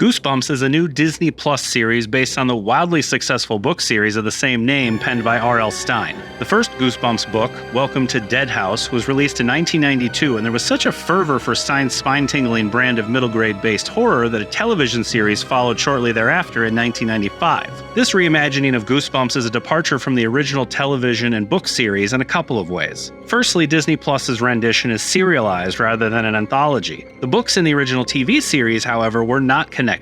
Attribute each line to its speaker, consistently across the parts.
Speaker 1: Goosebumps is a new Disney Plus series based on the wildly successful book series of the same name penned by R.L. Stine. The first Goosebumps book, Welcome to Dead House, was released in 1992, and there was such a fervor for Stine's spine-tingling brand of middle-grade-based horror that a television series followed shortly thereafter in 1995. This reimagining of Goosebumps is a departure from the original television and book series in a couple of ways. Firstly, Disney Plus's rendition is serialized rather than an anthology. The books in the original TV series, however, were not connected,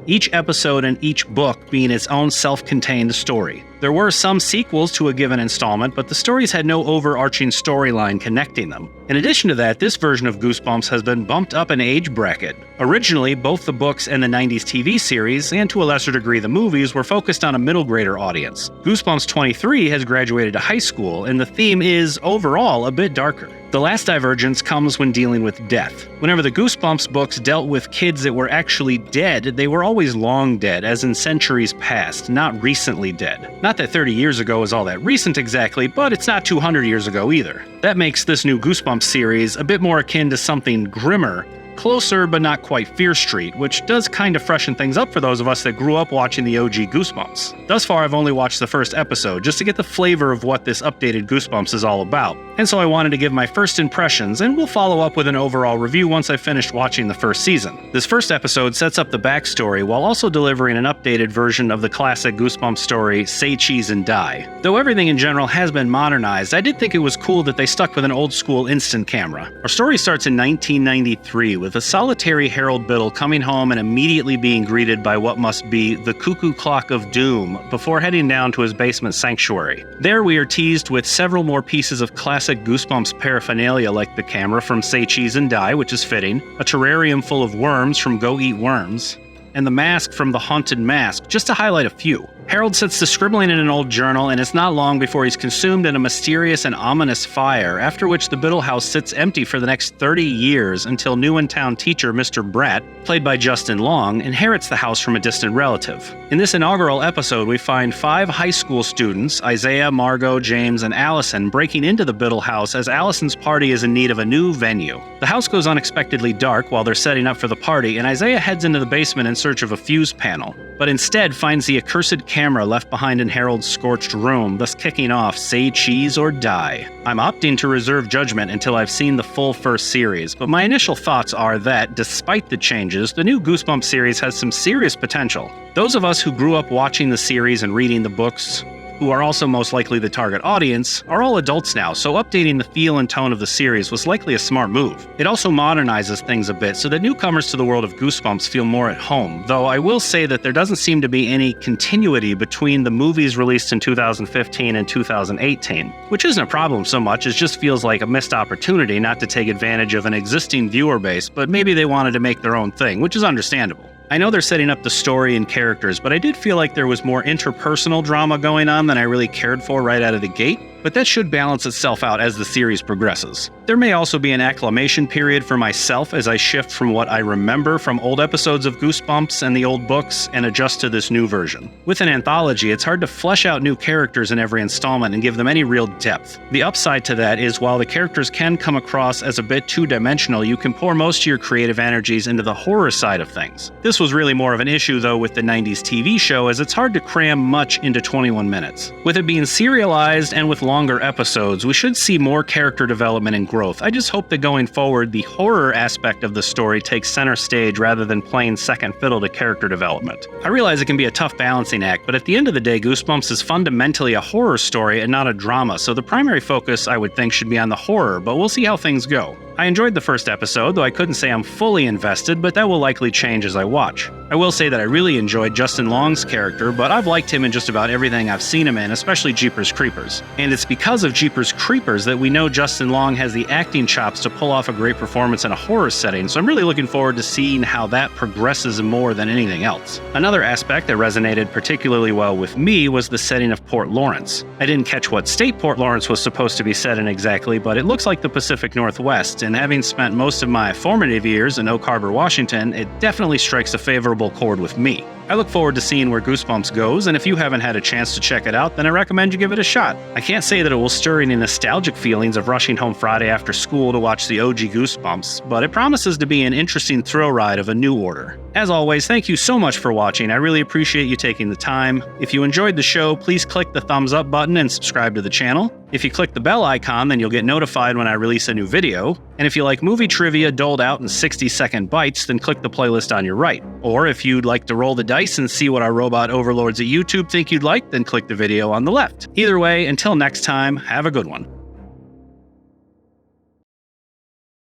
Speaker 1: each episode and each book being its own self-contained story. There were some sequels to a given installment, but the stories had no overarching storyline connecting them. In addition to that, this version of Goosebumps has been bumped up an age bracket. Originally, both the books and the 90s TV series, and to a lesser degree the movies, were focused on a middle grader audience. Goosebumps 23 has graduated to high school, and the theme is, overall, a bit darker. The last divergence comes when dealing with death. Whenever the Goosebumps books dealt with kids that were actually dead, they were always long dead, as in centuries past, not recently dead. Not that 30 years ago is all that recent exactly, but it's not 200 years ago either. That makes this new Goosebumps series a bit more akin to something grimmer, closer but not quite Fear Street, which does kind of freshen things up for those of us that grew up watching the OG Goosebumps. Thus far, I've only watched the first episode just to get the flavor of what this updated Goosebumps is all about, and so I wanted to give my first impressions, and we'll follow up with an overall review once I've finished watching the first season. This first episode sets up the backstory while also delivering an updated version of the classic Goosebumps story, Say Cheese and Die. Though everything in general has been modernized, I did think it was cool that they stuck with an old-school instant camera. Our story starts in 1993 with a solitary Harold Biddle coming home and immediately being greeted by what must be the cuckoo clock of doom before heading down to his basement sanctuary. There we are teased with several more pieces of classic Goosebumps paraphernalia like the camera from Say Cheese and Die, which is fitting, a terrarium full of worms from Go Eat Worms, and the mask from The Haunted Mask, just to highlight a few. Harold sets to scribbling in an old journal, and it's not long before he's consumed in a mysterious and ominous fire, after which the Biddle house sits empty for the next 30 years until new-in-town teacher Mr. Bratt, played by Justin Long, inherits the house from a distant relative. In this inaugural episode, we find 5 high school students, Isaiah, Margot, James, and Allison, breaking into the Biddle house as Allison's party is in need of a new venue. The house goes unexpectedly dark while they're setting up for the party, and Isaiah heads into the basement in search of a fuse panel, but instead finds the accursed camera left behind in Harold's scorched room, thus kicking off Say Cheese or Die. I'm opting to reserve judgment until I've seen the full first series, but my initial thoughts are that, despite the changes, the new Goosebumps series has some serious potential. Those of us who grew up watching the series and reading the books, who are also most likely the target audience, are all adults now, so updating the feel and tone of the series was likely a smart move. It also modernizes things a bit so that newcomers to the world of Goosebumps feel more at home, though I will say that there doesn't seem to be any continuity between the movies released in 2015 and 2018, which isn't a problem so much, it just feels like a missed opportunity not to take advantage of an existing viewer base, but maybe they wanted to make their own thing, which is understandable. I know they're setting up the story and characters, but I did feel like there was more interpersonal drama going on than I really cared for right out of the gate, but that should balance itself out as the series progresses. There may also be an acclimation period for myself as I shift from what I remember from old episodes of Goosebumps and the old books and adjust to this new version. With an anthology, it's hard to flesh out new characters in every installment and give them any real depth. The upside to that is while the characters can come across as a bit two-dimensional, you can pour most of your creative energies into the horror side of things. This was really more of an issue though with the 90s TV show, as it's hard to cram much into 21 minutes. With it being serialized and with longer episodes, we should see more character development and growth. I just hope that going forward, the horror aspect of the story takes center stage rather than playing second fiddle to character development. I realize it can be a tough balancing act, but at the end of the day, Goosebumps is fundamentally a horror story and not a drama, so the primary focus, I would think, should be on the horror, but we'll see how things go. I enjoyed the first episode, though I couldn't say I'm fully invested, but that will likely change as I watch. I will say that I really enjoyed Justin Long's character, but I've liked him in just about everything I've seen him in, especially Jeepers Creepers. And it's because of Jeepers Creepers that we know Justin Long has the acting chops to pull off a great performance in a horror setting, so I'm really looking forward to seeing how that progresses more than anything else. Another aspect that resonated particularly well with me was the setting of Port Lawrence. I didn't catch what state Port Lawrence was supposed to be set in exactly, but it looks like the Pacific Northwest, and having spent most of my formative years in Oak Harbor, Washington, it definitely strikes a favorable chord with me. I look forward to seeing where Goosebumps goes, and if you haven't had a chance to check it out, then I recommend you give it a shot. I can't say that it will stir any nostalgic feelings of rushing home Friday after school to watch the OG Goosebumps, but it promises to be an interesting thrill ride of a new order. As always, thank you so much for watching. I really appreciate you taking the time. If you enjoyed the show, please click the thumbs up button and subscribe to the channel. If you click the bell icon, then you'll get notified when I release a new video. And if you like movie trivia doled out in 60-second bites, then click the playlist on your right. Or if you'd like to roll the dice and see what our robot overlords at YouTube think you'd like, then click the video on the left. Either way, until next time, have a good one.